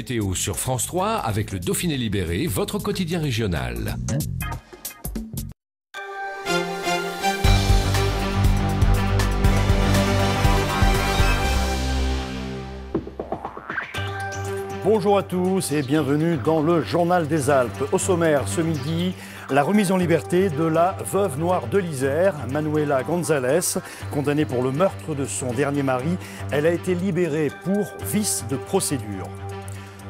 Météo sur France 3 avec le Dauphiné Libéré, votre quotidien régional. Bonjour à tous et bienvenue dans le Journal des Alpes. Au sommaire ce midi, la remise en liberté de la veuve noire de l'Isère, Manuela González, condamnée pour le meurtre de son dernier mari. Elle a été libérée pour vice de procédure.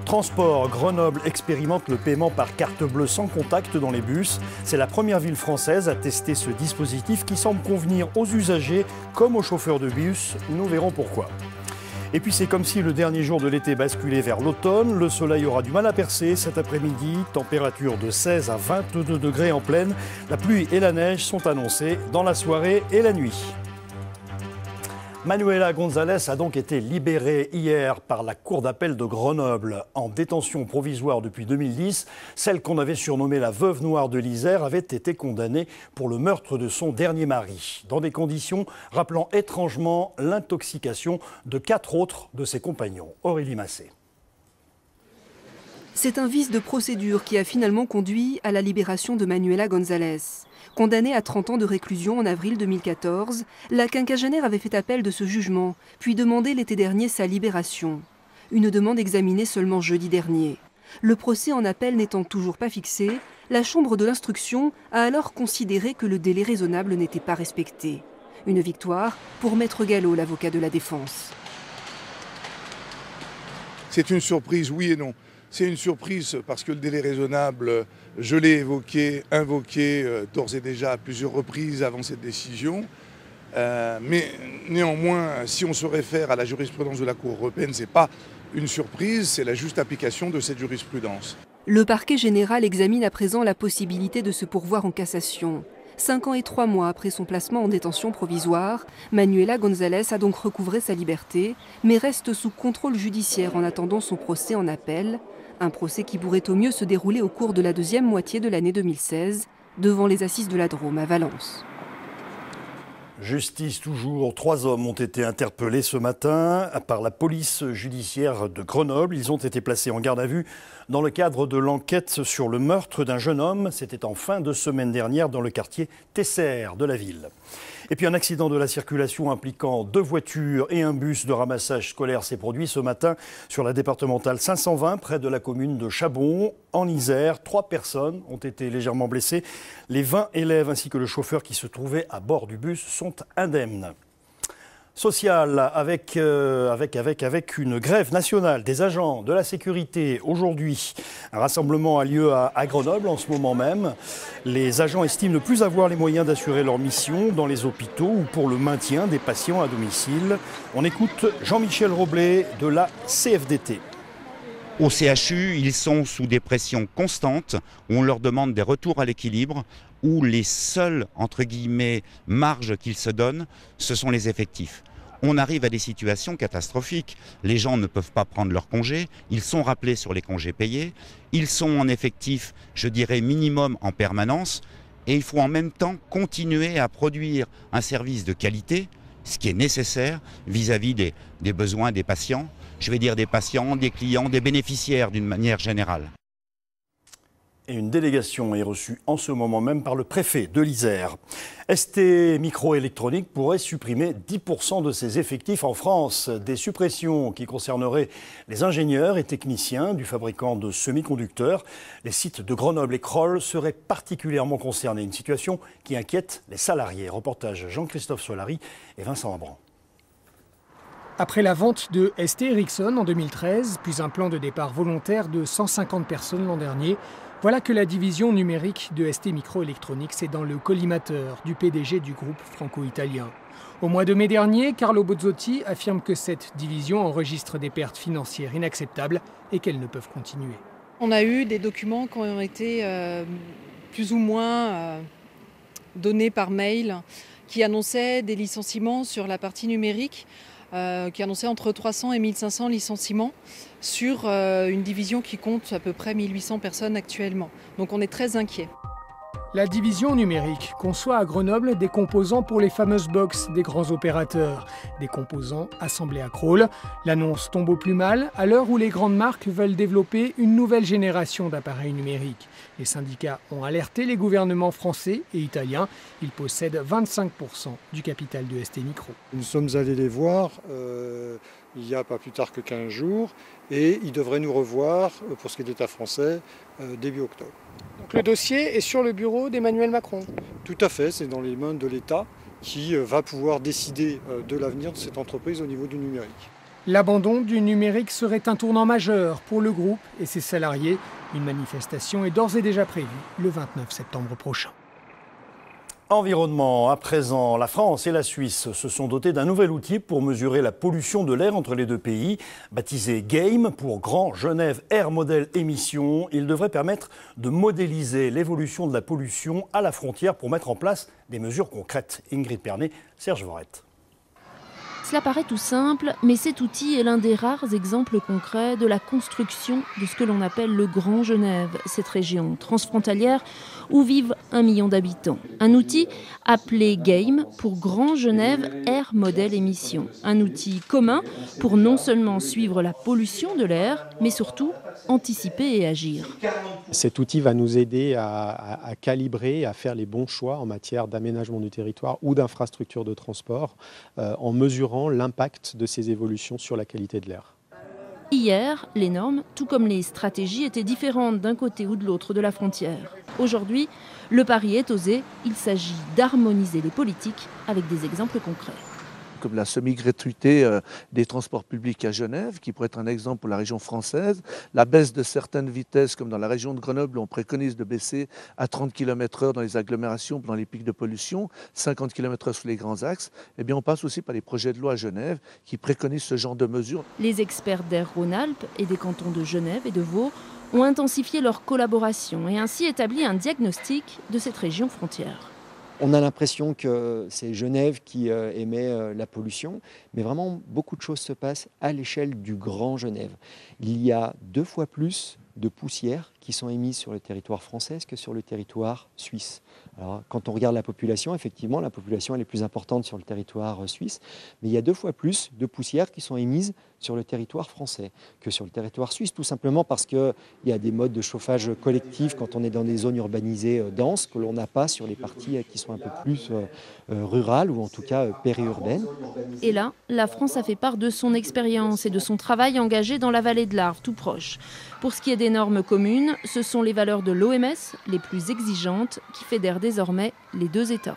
Transport, Grenoble expérimente le paiement par carte bleue sans contact dans les bus. C'est la première ville française à tester ce dispositif qui semble convenir aux usagers comme aux chauffeurs de bus. Nous verrons pourquoi. Et puis c'est comme si le dernier jour de l'été basculait vers l'automne. Le soleil aura du mal à percer cet après-midi. Température de 16 à 22 degrés en pleine. La pluie et la neige sont annoncées dans la soirée et la nuit. Manuela González a donc été libérée hier par la Cour d'appel de Grenoble. En détention provisoire depuis 2010, celle qu'on avait surnommée la veuve noire de l'Isère avait été condamnée pour le meurtre de son dernier mari, dans des conditions rappelant étrangement l'intoxication de 4 autres de ses compagnons. Aurélie Massé. C'est un vice de procédure qui a finalement conduit à la libération de Manuela González. Condamnée à 30 ans de réclusion en avril 2014, la quinquagénaire avait fait appel de ce jugement, puis demandé l'été dernier sa libération. Une demande examinée seulement jeudi dernier. Le procès en appel n'étant toujours pas fixé, la chambre de l'instruction a alors considéré que le délai raisonnable n'était pas respecté. Une victoire pour Maître Gallo, l'avocat de la défense. C'est une surprise, oui et non. C'est une surprise parce que le délai raisonnable, je l'ai invoqué d'ores et déjà à plusieurs reprises avant cette décision. Mais néanmoins, si on se réfère à la jurisprudence de la Cour européenne, ce n'est pas une surprise, c'est la juste application de cette jurisprudence. Le parquet général examine à présent la possibilité de se pourvoir en cassation. 5 ans et 3 mois après son placement en détention provisoire, Manuela González a donc recouvré sa liberté, mais reste sous contrôle judiciaire en attendant son procès en appel. Un procès qui pourrait au mieux se dérouler au cours de la deuxième moitié de l'année 2016, devant les assises de la Drôme à Valence. Justice toujours, 3 hommes ont été interpellés ce matin par la police judiciaire de Grenoble. Ils ont été placés en garde à vue dans le cadre de l'enquête sur le meurtre d'un jeune homme. C'était en fin de semaine dernière dans le quartier Tesser de la ville. Et puis un accident de la circulation impliquant 2 voitures et un bus de ramassage scolaire s'est produit ce matin sur la départementale 520 près de la commune de Chabon, en Isère. 3 personnes ont été légèrement blessées. Les 20 élèves ainsi que le chauffeur qui se trouvait à bord du bus sont indemnes. Social avec une grève nationale des agents de la sécurité aujourd'hui. Un rassemblement a lieu à Grenoble en ce moment même. Les agents estiment ne plus avoir les moyens d'assurer leur mission dans les hôpitaux ou pour le maintien des patients à domicile. On écoute Jean-Michel Roblet de la CFDT. Au CHU, ils sont sous des pressions constantes où on leur demande des retours à l'équilibre, où les seules, entre guillemets, marges qu'ils se donnent, ce sont les effectifs. On arrive à des situations catastrophiques. Les gens ne peuvent pas prendre leurs congés, ils sont rappelés sur les congés payés, ils sont en effectif, je dirais, minimum en permanence, et il faut en même temps continuer à produire un service de qualité, ce qui est nécessaire vis-à-vis des besoins des patients, je vais dire des patients, des clients, des bénéficiaires d'une manière générale. Et une délégation est reçue en ce moment même par le préfet de l'Isère. ST Microélectronique pourrait supprimer 10% de ses effectifs en France. Des suppressions qui concerneraient les ingénieurs et techniciens du fabricant de semi-conducteurs. Les sites de Grenoble et Crolles seraient particulièrement concernés. Une situation qui inquiète les salariés. Reportage Jean-Christophe Solari et Vincent Abran. Après la vente de ST Ericsson en 2013, puis un plan de départ volontaire de 150 personnes l'an dernier, voilà que la division numérique de ST Microélectronique, c'est dans le collimateur du PDG du groupe franco-italien. Au mois de mai dernier, Carlo Bozzotti affirme que cette division enregistre des pertes financières inacceptables et qu'elles ne peuvent continuer. On a eu des documents qui ont été plus ou moins donnés par mail, qui annonçaient des licenciements sur la partie numérique, qui annonçait entre 300 et 1500 licenciements sur une division qui compte à peu près 1800 personnes actuellement. Donc on est très inquiets. La division numérique conçoit à Grenoble des composants pour les fameuses box des grands opérateurs, des composants assemblés à Crolles. L'annonce tombe au plus mal à l'heure où les grandes marques veulent développer une nouvelle génération d'appareils numériques. Les syndicats ont alerté les gouvernements français et italiens. Ils possèdent 25% du capital de ST Micro. Nous sommes allés les voir il n'y a pas plus tard que 15 jours et ils devraient nous revoir pour ce qui est de l'État français début octobre. Donc le dossier est sur le bureau d'Emmanuel Macron. Tout à fait, c'est dans les mains de l'État qui va pouvoir décider de l'avenir de cette entreprise au niveau du numérique. L'abandon du numérique serait un tournant majeur pour le groupe et ses salariés. Une manifestation est d'ores et déjà prévue le 29 septembre prochain. Environnement, à présent, la France et la Suisse se sont dotés d'un nouvel outil pour mesurer la pollution de l'air entre les deux pays. Baptisé GAME pour Grand Genève Air Model Émissions, il devrait permettre de modéliser l'évolution de la pollution à la frontière pour mettre en place des mesures concrètes. Ingrid Pernet, Serge Vorette. Cela paraît tout simple, mais cet outil est l'un des rares exemples concrets de la construction de ce que l'on appelle le Grand Genève, cette région transfrontalière où vivent 1 million d'habitants. Un outil appelé GAME pour Grand Genève Air Model Émissions. Un outil commun pour non seulement suivre la pollution de l'air, mais surtout anticiper et agir. Cet outil va nous aider à calibrer, à faire les bons choix en matière d'aménagement du territoire ou d'infrastructures de transport en mesurant l'impact de ces évolutions sur la qualité de l'air. Hier, les normes, tout comme les stratégies, étaient différentes d'un côté ou de l'autre de la frontière. Aujourd'hui, le pari est osé. Il s'agit d'harmoniser les politiques avec des exemples concrets. Comme la semi-gratuité des transports publics à Genève, qui pourrait être un exemple pour la région française, la baisse de certaines vitesses, comme dans la région de Grenoble, où on préconise de baisser à 30 km/h dans les agglomérations, pendant les pics de pollution, 50 km/h sur les grands axes. Eh bien, on passe aussi par les projets de loi à Genève, qui préconisent ce genre de mesures. Les experts d'Air Rhône-Alpes et des cantons de Genève et de Vaud ont intensifié leur collaboration et ainsi établi un diagnostic de cette région frontière. On a l'impression que c'est Genève qui émet la pollution, mais vraiment beaucoup de choses se passent à l'échelle du Grand Genève. Il y a 2 fois plus de poussières qui sont émises sur le territoire français que sur le territoire suisse. Alors, quand on regarde la population, effectivement, la population elle est plus importante sur le territoire suisse, mais il y a 2 fois plus de poussières qui sont émises sur le territoire français que sur le territoire suisse, tout simplement parce qu'il y a des modes de chauffage collectif quand on est dans des zones urbanisées denses que l'on n'a pas sur les parties qui sont un peu plus rurales ou en tout cas périurbaines. Et là, la France a fait part de son expérience et de son travail engagé dans la vallée de l'Arve, tout proche. Pour ce qui est des normes communes, ce sont les valeurs de l'OMS, les plus exigeantes, qui fédèrent désormais les 2 États.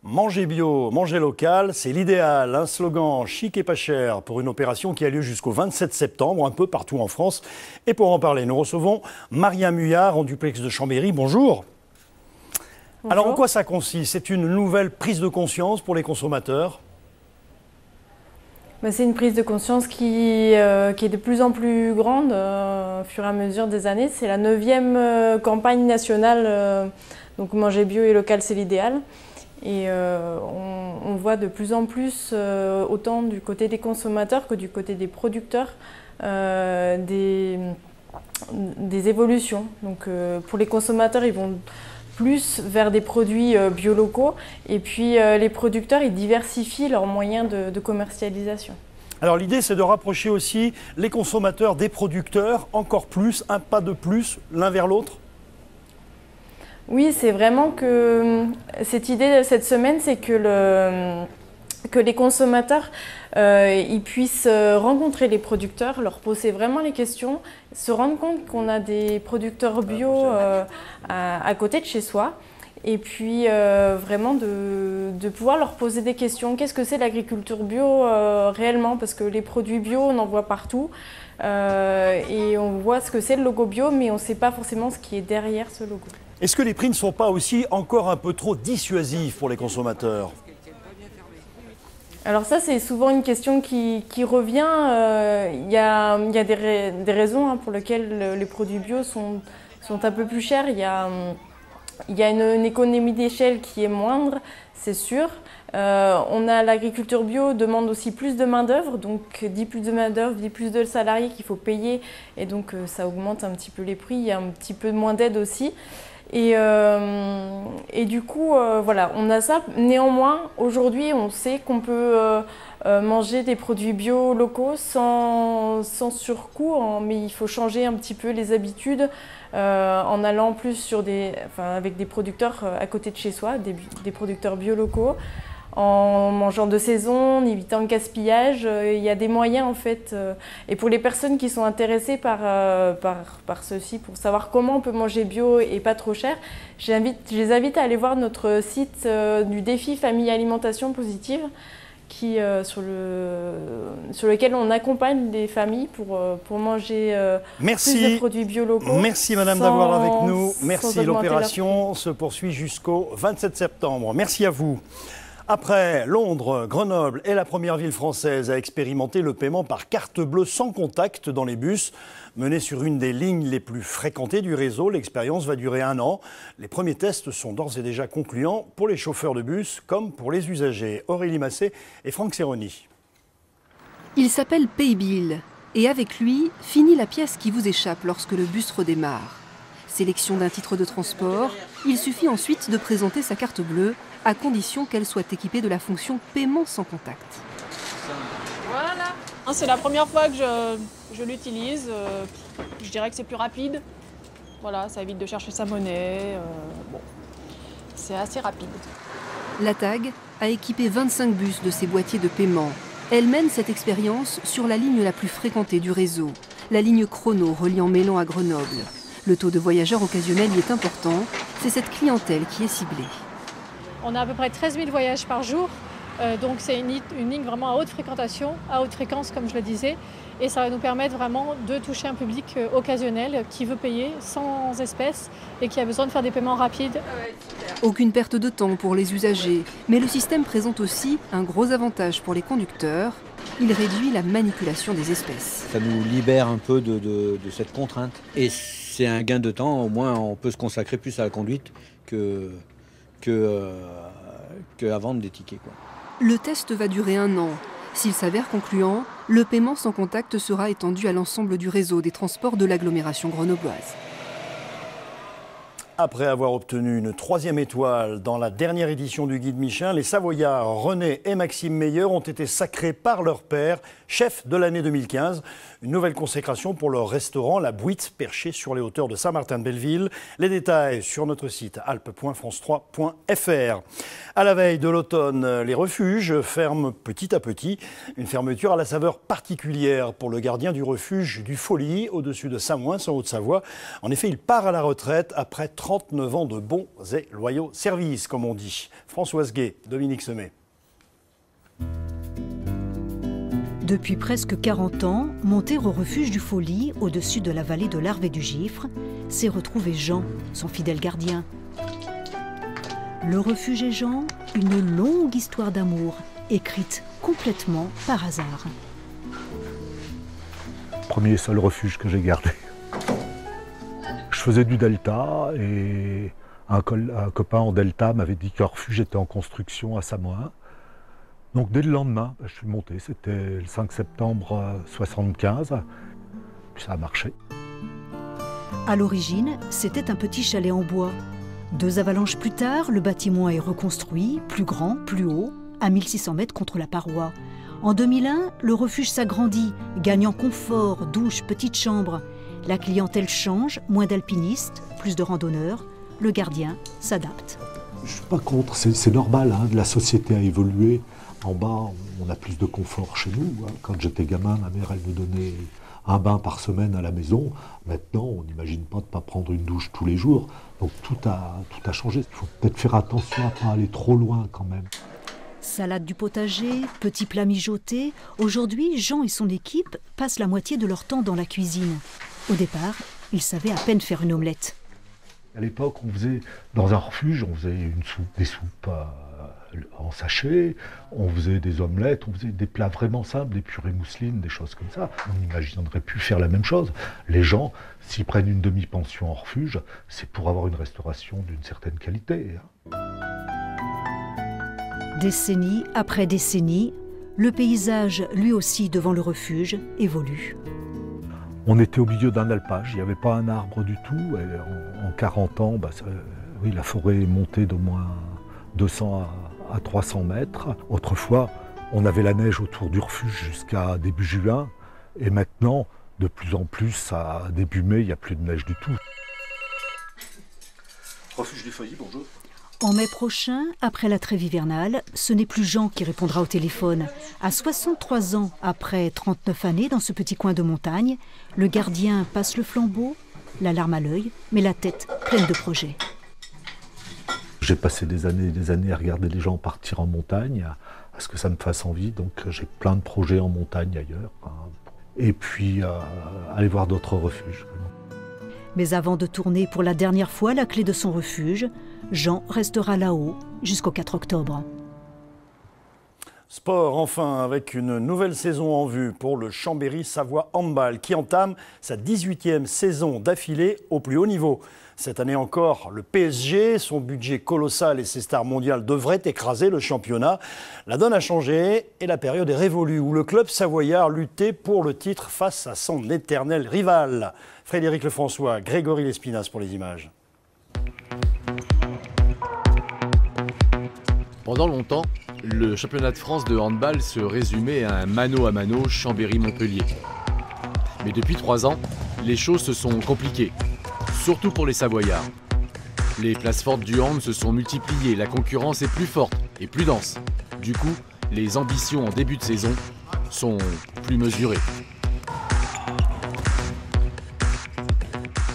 Manger bio, manger local, c'est l'idéal. Un slogan chic et pas cher pour une opération qui a lieu jusqu'au 27 septembre, un peu partout en France. Et pour en parler, nous recevons Maria Muillard en duplex de Chambéry. Bonjour. Bonjour. Alors en quoi ça consiste? C'est une nouvelle prise de conscience pour les consommateurs? C'est une prise de conscience qui est de plus en plus grande au fur et à mesure des années. C'est la 9e campagne nationale, donc manger bio et local c'est l'idéal. Et on voit de plus en plus, autant du côté des consommateurs que du côté des producteurs, des évolutions. Donc pour les consommateurs, ils vont plus vers des produits bio-locaux et puis les producteurs, ils diversifient leurs moyens de commercialisation. Alors l'idée, c'est de rapprocher aussi les consommateurs des producteurs, encore plus, un pas de plus, l'un vers l'autre? Oui, c'est vraiment que cette idée cette semaine, c'est que les consommateurs ils puissent rencontrer les producteurs, leur poser vraiment les questions, se rendre compte qu'on a des producteurs bio à côté de chez soi et puis vraiment de pouvoir leur poser des questions. Qu'est-ce que c'est l'agriculture bio réellement? Parce que les produits bio, on en voit partout et on voit ce que c'est le logo bio, mais on ne sait pas forcément ce qui est derrière ce logo. Est-ce que les prix ne sont pas aussi encore un peu trop dissuasifs pour les consommateurs? Alors ça, c'est souvent une question qui revient. Il y a des raisons pour lesquelles les produits bio sont un peu plus chers. Il y a une économie d'échelle qui est moindre, c'est sûr. L'agriculture bio demande aussi plus de main-d'œuvre, donc dit plus de main-d'œuvre, dit plus de salariés qu'il faut payer, et donc ça augmente un petit peu les prix. Il y a un petit peu moins d'aide aussi. Et du coup, voilà, on a ça. Néanmoins, aujourd'hui, on sait qu'on peut manger des produits bio locaux sans surcoût, mais il faut changer un petit peu les habitudes en allant plus avec des producteurs à côté de chez soi, des producteurs bio locaux, en mangeant de saison, en évitant le gaspillage. Il y a des moyens en fait. Et pour les personnes qui sont intéressées par ceci, pour savoir comment on peut manger bio et pas trop cher, je les invite à aller voir notre site du défi Famille Alimentation Positive, sur lequel on accompagne les familles pour manger plus de produits bio locaux. Merci Madame d'avoir avec nous. Merci. L'opération se poursuit jusqu'au 27 septembre. Merci à vous. Après Londres, Grenoble est la première ville française à expérimenter le paiement par carte bleue sans contact dans les bus. Menée sur une des lignes les plus fréquentées du réseau, l'expérience va durer 1 an. Les premiers tests sont d'ores et déjà concluants pour les chauffeurs de bus comme pour les usagers. Aurélie Massé et Franck Serroni. Il s'appelle Paybill et avec lui, finit la pièce qui vous échappe lorsque le bus redémarre. Sélection d'un titre de transport, il suffit ensuite de présenter sa carte bleue à condition qu'elle soit équipée de la fonction paiement sans contact. Voilà, c'est la première fois que je l'utilise. Je dirais que c'est plus rapide. Voilà, ça évite de chercher sa monnaie. Bon, c'est assez rapide. La TAG a équipé 25 bus de ces boîtiers de paiement. Elle mène cette expérience sur la ligne la plus fréquentée du réseau, la ligne Chrono reliant Mélan à Grenoble. Le taux de voyageurs occasionnels y est important. C'est cette clientèle qui est ciblée. On a à peu près 13 000 voyages par jour, donc c'est une ligne vraiment à haute fréquentation, à haute fréquence comme je le disais, et ça va nous permettre vraiment de toucher un public occasionnel qui veut payer sans espèces et qui a besoin de faire des paiements rapides. Aucune perte de temps pour les usagers, mais le système présente aussi un gros avantage pour les conducteurs. Il réduit la manipulation des espèces. Ça nous libère un peu de cette contrainte. Et c'est un gain de temps, au moins on peut se consacrer plus à la conduite qu'à vendre des tickets, quoi. Le test va durer 1 an. S'il s'avère concluant, le paiement sans contact sera étendu à l'ensemble du réseau des transports de l'agglomération grenobloise. Après avoir obtenu une 3e étoile dans la dernière édition du Guide Michelin, les Savoyards René et Maxime Meyer ont été sacrés par leur père, chef de l'année 2015. Une nouvelle consécration pour leur restaurant, La Bouite, perché sur les hauteurs de Saint-Martin-de-Belleville. Les détails sur notre site alpes.france3.fr. À la veille de l'automne, les refuges ferment petit à petit. Une fermeture à la saveur particulière pour le gardien du refuge du Folies, au-dessus de Samoins, en Haute-Savoie. En effet, il part à la retraite après 39 ans de bons et loyaux services, comme on dit. Françoise Gay, Dominique Semet. Depuis presque 40 ans, monter au refuge du Folies, au-dessus de la vallée de l'Arve et du Gifre, c'est retrouver Jean, son fidèle gardien. Le refuge et Jean, une longue histoire d'amour, écrite complètement par hasard. Premier et seul refuge que j'ai gardé. Je faisais du delta et un copain en delta m'avait dit qu'un refuge était en construction à Samoins. Donc dès le lendemain, je suis monté, c'était le 5 septembre 1975, puis ça a marché. À l'origine, c'était un petit chalet en bois. 2 avalanches plus tard, le bâtiment est reconstruit, plus grand, plus haut, à 1600 mètres contre la paroi. En 2001, le refuge s'agrandit, gagne en confort, douche, petite chambre. La clientèle change, moins d'alpinistes, plus de randonneurs. Le gardien s'adapte. Je ne suis pas contre, c'est normal, hein, la société a évolué. En bas, on a plus de confort chez nous. Quand j'étais gamin, ma mère, elle nous donnait un bain par semaine à la maison. Maintenant, on n'imagine pas de ne pas prendre une douche tous les jours. Donc tout a changé. Il faut peut-être faire attention à ne pas aller trop loin quand même. Salade du potager, petits plats mijotés. Aujourd'hui, Jean et son équipe passent la moitié de leur temps dans la cuisine. Au départ, ils savaient à peine faire une omelette. À l'époque, on faisait, dans un refuge, on faisait des soupes en sachet, on faisait des omelettes, on faisait des plats vraiment simples, des purées mousselines, des choses comme ça. On imaginerait plus faire la même chose. Les gens, s'ils prennent une demi-pension en refuge, c'est pour avoir une restauration d'une certaine qualité. Décennie après décennie, le paysage, lui aussi devant le refuge, évolue. On était au milieu d'un alpage, il n'y avait pas un arbre du tout. Et en 40 ans, oui, la forêt est montée d'au moins 200 à 300 mètres. Autrefois, on avait la neige autour du refuge jusqu'à début juin. Et maintenant, de plus en plus, à début mai, il n'y a plus de neige du tout. Refuge du Feuilly, bonjour. En mai prochain, après la trêve hivernale, ce n'est plus Jean qui répondra au téléphone. À 63 ans, après 39 années dans ce petit coin de montagne, le gardien passe le flambeau, la larme à l'œil, mais la tête pleine de projets. J'ai passé des années et des années à regarder les gens partir en montagne, à ce que ça me fasse envie. Donc j'ai plein de projets en montagne ailleurs. Et puis aller voir d'autres refuges. Mais avant de tourner pour la dernière fois la clé de son refuge, Jean restera là-haut jusqu'au 4 octobre. Sport enfin, avec une nouvelle saison en vue pour le Chambéry Savoie Handball qui entame sa 18e saison d'affilée au plus haut niveau. Cette année encore, le PSG, son budget colossal et ses stars mondiales devraient écraser le championnat. La donne a changé et la période est révolue où le club savoyard luttait pour le titre face à son éternel rival. Frédéric Lefrançois, Grégory Lespinasse pour les images. Pendant longtemps, le championnat de France de handball se résumait à un mano à mano Chambéry-Montpellier. Mais depuis 3 ans, les choses se sont compliquées, surtout pour les Savoyards. Les places fortes du hand se sont multipliées, la concurrence est plus forte et plus dense. Du coup, les ambitions en début de saison sont plus mesurées.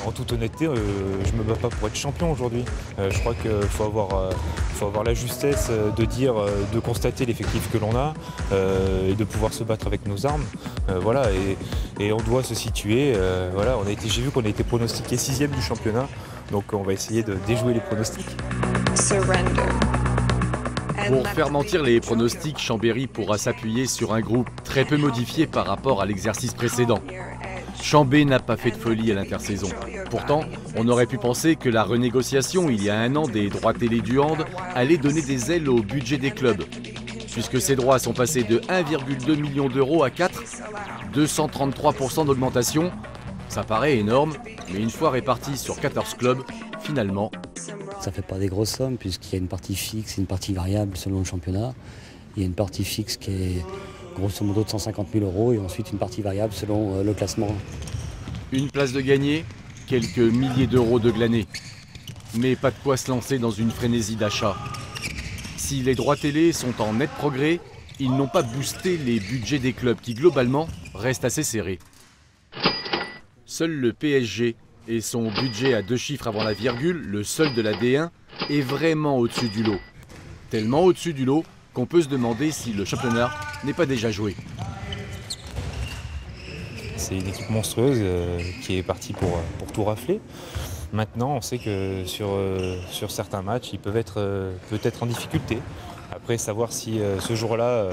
En toute honnêteté, je ne me bats pas pour être champion aujourd'hui. Je crois qu'il faut avoir la justesse de dire, de constater l'effectif que l'on a et de pouvoir se battre avec nos armes. Voilà, et on doit se situer. Voilà, j'ai vu qu'on a été pronostiqué 6e du championnat, donc on va essayer de déjouer les pronostics. Pour faire mentir les pronostics, Chambéry pourra s'appuyer sur un groupe très peu modifié par rapport à l'exercice précédent. Chambé n'a pas fait de folie à l'intersaison. Pourtant, on aurait pu penser que la renégociation il y a 1 an des droits télé du hand allait donner des ailes au budget des clubs. Puisque ces droits sont passés de 1,2 million d'euros à 4, 233% d'augmentation. Ça paraît énorme, mais une fois réparti sur 14 clubs, finalement... Ça ne fait pas des grosses sommes puisqu'il y a une partie fixe et une partie variable selon le championnat. Il y a une partie fixe qui est grosso modo de 150 000 € et ensuite une partie variable selon le classement. Une place de gagné, quelques milliers d'euros de glanés. Mais pas de quoi se lancer dans une frénésie d'achat. Si les droits télé sont en net progrès, ils n'ont pas boosté les budgets des clubs qui globalement restent assez serrés. Seul le PSG et son budget à 2 chiffres avant la virgule, le seul de la D1, est vraiment au-dessus du lot. Tellement au-dessus du lot qu'on peut se demander si le championnat n'est pas déjà joué. C'est une équipe monstrueuse qui est partie pour tout rafler. Maintenant, on sait que sur certains matchs, ils peuvent être peut-être en difficulté. Après, savoir si ce jour-là,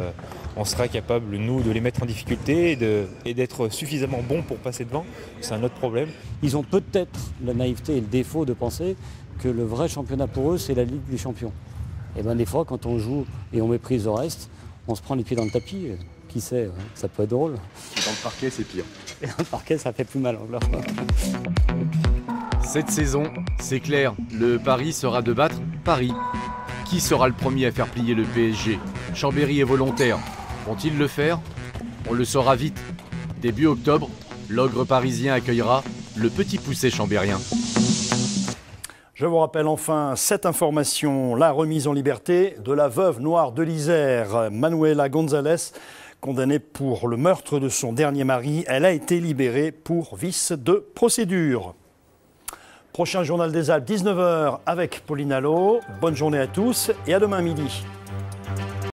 on sera capable, nous, de les mettre en difficulté et d'être suffisamment bons pour passer devant, c'est un autre problème. Ils ont peut-être la naïveté et le défaut de penser que le vrai championnat pour eux, c'est la Ligue des Champions. Et bien des fois, quand on joue et on méprise le reste, on se prend les pieds dans le tapis. Qui sait, ça peut être drôle. Dans le parquet, c'est pire. Et dans le parquet, ça fait plus mal encore. Cette saison, c'est clair, le pari sera de battre Paris. Qui sera le premier à faire plier le PSG? Chambéry est volontaire. Vont-ils le faire? On le saura vite. Début octobre, l'ogre parisien accueillera le petit poussé chambérien. Je vous rappelle enfin cette information, la remise en liberté de la veuve noire de l'Isère, Manuela González, condamnée pour le meurtre de son dernier mari. Elle a été libérée pour vice de procédure. Prochain journal des Alpes, 19 h avec Pauline Allo. Bonne journée à tous et à demain midi.